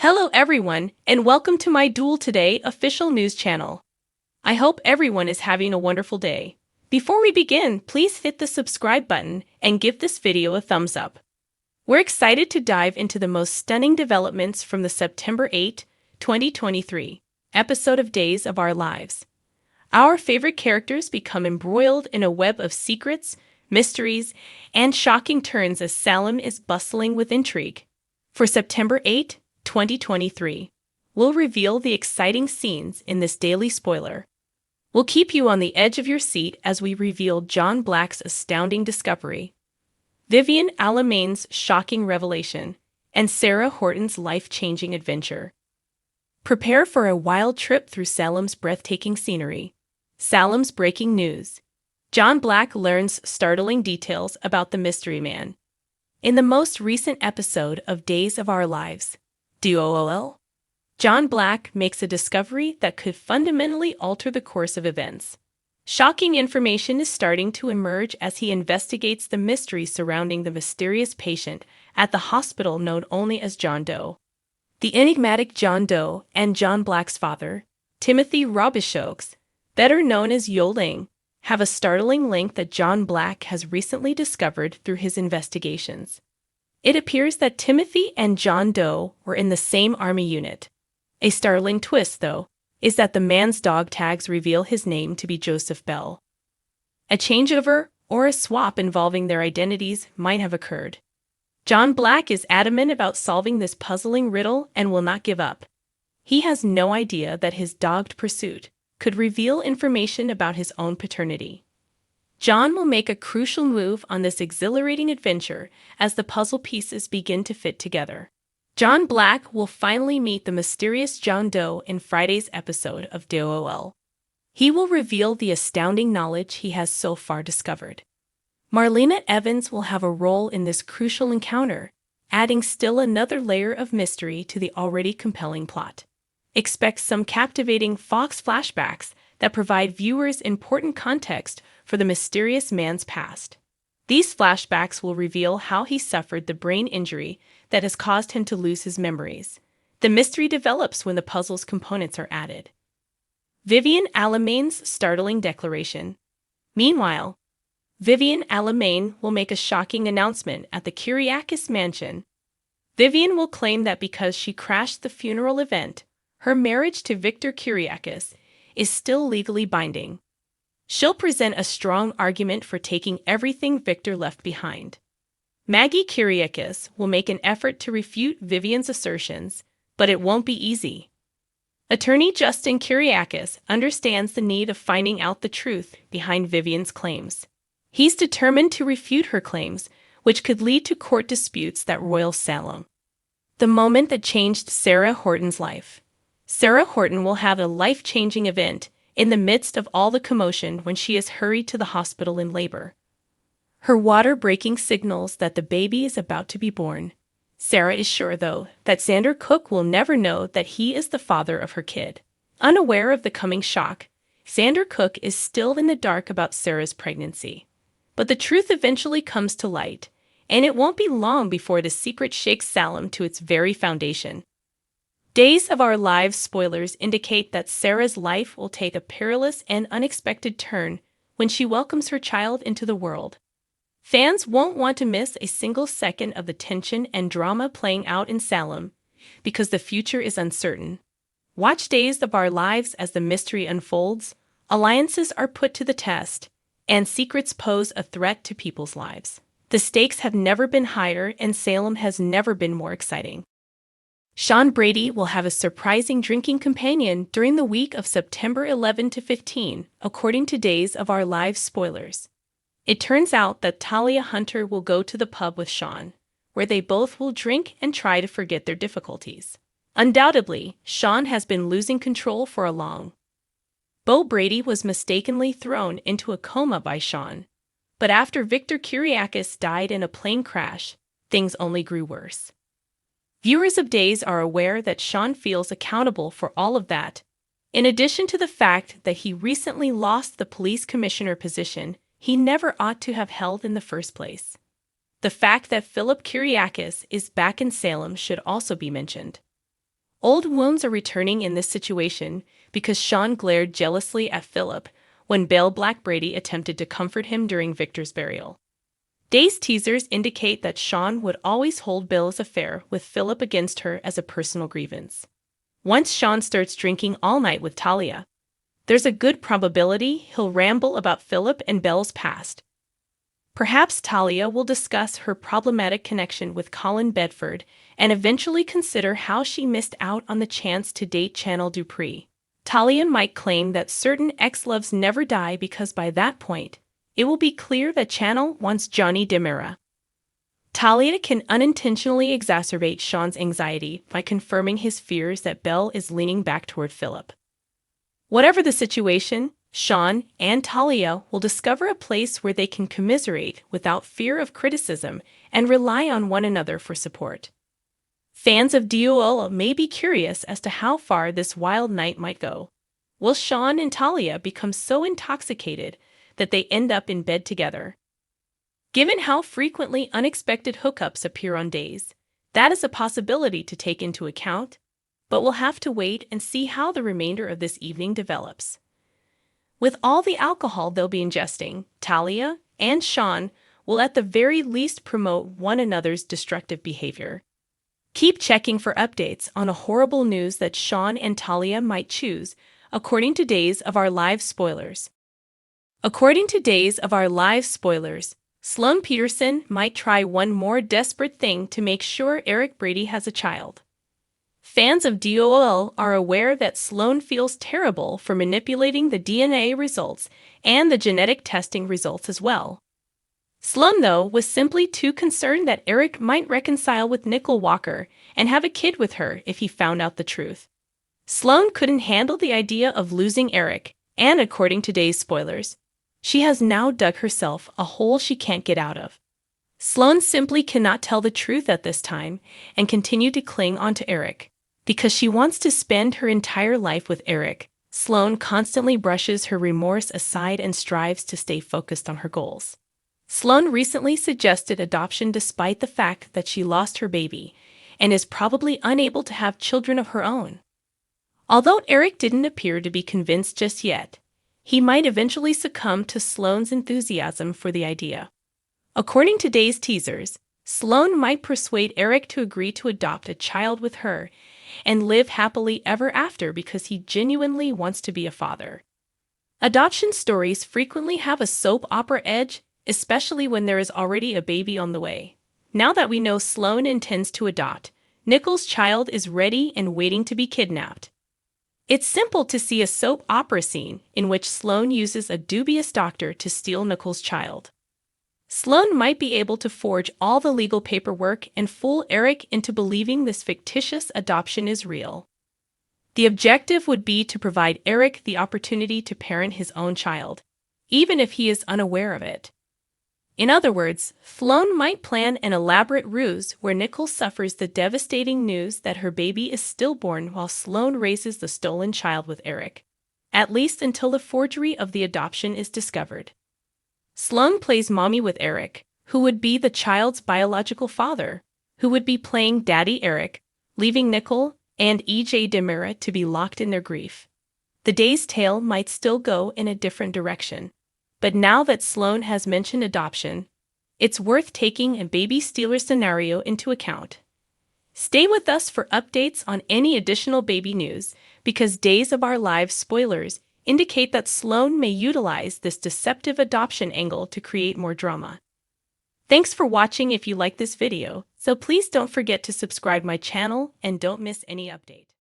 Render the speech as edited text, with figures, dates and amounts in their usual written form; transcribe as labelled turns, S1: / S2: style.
S1: Hello everyone, and welcome to my Duel Today official news channel. I hope everyone is having a wonderful day. Before we begin, please hit the subscribe button and give this video a thumbs up. We're excited to dive into the most stunning developments from the September 8, 2023 episode of Days of Our Lives. Our favorite characters become embroiled in a web of secrets, mysteries, and shocking turns as Salem is bustling with intrigue. For September 8, 2023, we'll reveal the exciting scenes in this daily spoiler. We'll keep you on the edge of your seat as we reveal John Black's astounding discovery, Vivian Alamain's shocking revelation, and Sarah Horton's life-changing adventure. Prepare for a wild trip through Salem's breathtaking scenery. Salem's breaking news. John Black learns startling details about the mystery man. In the most recent episode of Days of Our Lives, DOOL, John Black makes a discovery that could fundamentally alter the course of events. Shocking information is starting to emerge as he investigates the mystery surrounding the mysterious patient at the hospital known only as John Doe. The enigmatic John Doe and John Black's father, Timothy Robichaux, better known as Yo Ling, have a startling link that John Black has recently discovered through his investigations. It appears that Timothy and John Doe were in the same army unit. A startling twist, though, is that the man's dog tags reveal his name to be Joseph Bell. A changeover or a swap involving their identities might have occurred. John Black is adamant about solving this puzzling riddle and will not give up. He has no idea that his dogged pursuit could reveal information about his own paternity. John will make a crucial move on this exhilarating adventure as the puzzle pieces begin to fit together. John Black will finally meet the mysterious John Doe in Friday's episode of DOOL. He will reveal the astounding knowledge he has so far discovered. Marlena Evans will have a role in this crucial encounter, adding still another layer of mystery to the already compelling plot. Expect some captivating Fox flashbacks that provide viewers important context for the mysterious man's past. These flashbacks will reveal how he suffered the brain injury that has caused him to lose his memories. The mystery develops when the puzzle's components are added. Vivian Alamain's startling declaration. Meanwhile, Vivian Alamain will make a shocking announcement at the Kyriakis mansion. Vivian will claim that because she crashed the funeral event, her marriage to Victor Kyriakis is still legally binding. She'll present a strong argument for taking everything Victor left behind. Maggie Kyriakis will make an effort to refute Vivian's assertions, but it won't be easy. Attorney Justin Kyriakis understands the need of finding out the truth behind Vivian's claims. He's determined to refute her claims, which could lead to court disputes that roil Salem. The moment that changed Sarah Horton's life. Sarah Horton will have a life-changing event in the midst of all the commotion when she is hurried to the hospital in labor. Her water-breaking signals that the baby is about to be born. Sarah is sure, though, that Xander Cook will never know that he is the father of her kid. Unaware of the coming shock, Xander Cook is still in the dark about Sarah's pregnancy. But the truth eventually comes to light, and it won't be long before the secret shakes Salem to its very foundation. Days of Our Lives spoilers indicate that Sarah's life will take a perilous and unexpected turn when she welcomes her child into the world. Fans won't want to miss a single second of the tension and drama playing out in Salem, because the future is uncertain. Watch Days of Our Lives as the mystery unfolds, alliances are put to the test, and secrets pose a threat to people's lives. The stakes have never been higher, and Salem has never been more exciting. Sean Brady will have a surprising drinking companion during the week of September 11 to 15, according to Days of Our Lives spoilers. It turns out that Talia Hunter will go to the pub with Sean, where they both will drink and try to forget their difficulties. Undoubtedly, Sean has been losing control for a long. Bo Brady was mistakenly thrown into a coma by Sean, but after Victor Kyriakis died in a plane crash, things only grew worse. Viewers of Days are aware that Sean feels accountable for all of that, in addition to the fact that he recently lost the police commissioner position he never ought to have held in the first place. The fact that Philip Kyriakis is back in Salem should also be mentioned. Old wounds are returning in this situation because Sean glared jealously at Philip when Belle Blackbrady attempted to comfort him during Victor's burial. Day's teasers indicate that Sean would always hold Belle's affair with Philip against her as a personal grievance. Once Sean starts drinking all night with Talia, there's a good probability he'll ramble about Philip and Belle's past. Perhaps Talia will discuss her problematic connection with Colin Bedford and eventually consider how she missed out on the chance to date Chanel Dupree. Talia might claim that certain ex-loves never die because by that point, it will be clear that Chanel wants Johnny DiMera. Talia can unintentionally exacerbate Sean's anxiety by confirming his fears that Belle is leaning back toward Philip. Whatever the situation, Sean and Talia will discover a place where they can commiserate without fear of criticism and rely on one another for support. Fans of DOL may be curious as to how far this wild night might go. Will Sean and Talia become so intoxicated that they end up in bed together? Given how frequently unexpected hookups appear on Days, that is a possibility to take into account, but we'll have to wait and see how the remainder of this evening develops. With all the alcohol they'll be ingesting, Talia and Sean will at the very least promote one another's destructive behavior. Keep checking for updates on a horrible news that Sean and Talia might choose, according to Days of Our Lives spoilers. According to Days of Our Lives spoilers, Sloane Peterson might try one more desperate thing to make sure Eric Brady has a child. Fans of DOL are aware that Sloane feels terrible for manipulating the DNA results and the genetic testing results as well. Sloane, though, was simply too concerned that Eric might reconcile with Nicole Walker and have a kid with her if he found out the truth. Sloane couldn't handle the idea of losing Eric, and according to Days spoilers, she has now dug herself a hole she can't get out of. Sloane simply cannot tell the truth at this time and continue to cling on to Eric. Because she wants to spend her entire life with Eric, Sloane constantly brushes her remorse aside and strives to stay focused on her goals. Sloane recently suggested adoption despite the fact that she lost her baby and is probably unable to have children of her own. Although Eric didn't appear to be convinced just yet, he might eventually succumb to Sloane's enthusiasm for the idea. According to Days teasers, Sloane might persuade Eric to agree to adopt a child with her and live happily ever after because he genuinely wants to be a father. Adoption stories frequently have a soap opera edge, especially when there is already a baby on the way. Now that we know Sloane intends to adopt, Nicole's child is ready and waiting to be kidnapped. It's simple to see a soap opera scene in which Sloane uses a dubious doctor to steal Nicole's child. Sloane might be able to forge all the legal paperwork and fool Eric into believing this fictitious adoption is real. The objective would be to provide Eric the opportunity to parent his own child, even if he is unaware of it. In other words, Sloane might plan an elaborate ruse where Nicole suffers the devastating news that her baby is stillborn while Sloane raises the stolen child with Eric, at least until the forgery of the adoption is discovered. Sloane plays mommy with Eric, who would be the child's biological father, who would be playing Daddy Eric, leaving Nicole and E.J. DiMera to be locked in their grief. The day's tale might still go in a different direction, but now that Sloane has mentioned adoption, it's worth taking a baby stealer scenario into account. Stay with us for updates on any additional baby news, because Days of Our Lives spoilers indicate that Sloane may utilize this deceptive adoption angle to create more drama. Thanks for watching. If you like this video, so please don't forget to subscribe my channel and don't miss any update.